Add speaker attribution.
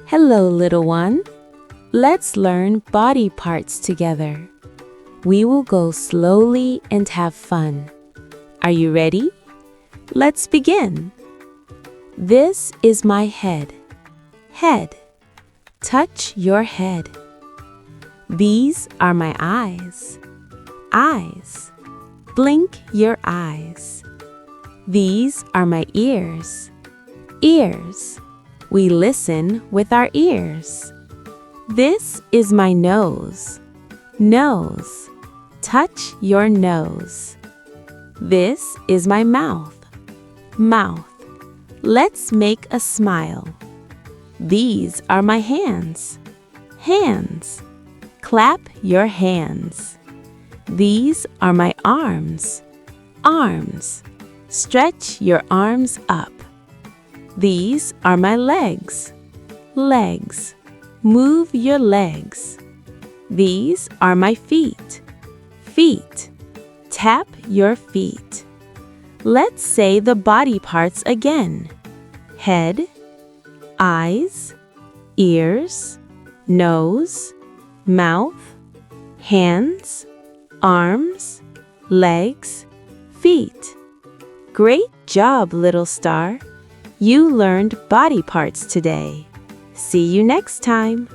Speaker 1: Hello, little one. Let's learn body parts together. We will go slowly and have fun. Are you ready? Let's begin. This is my head. Head. Touch your head. These are my eyes. Eyes. Blink your eyes. These are my ears. Ears. We listen with our ears. This is my nose. Nose. Touch your nose. This is my mouth. Mouth. Let's make a smile. These are my hands. Hands. Clap your hands. These are my arms. Arms. Stretch your arms up. These are my legs. Legs. Move your legs. These are my feet. Feet. Tap your feet. Let's say the body parts again. Head, eyes, ears, nose, mouth, hands, arms, legs, feet. Great job, little star. You learned body parts today. See you next time.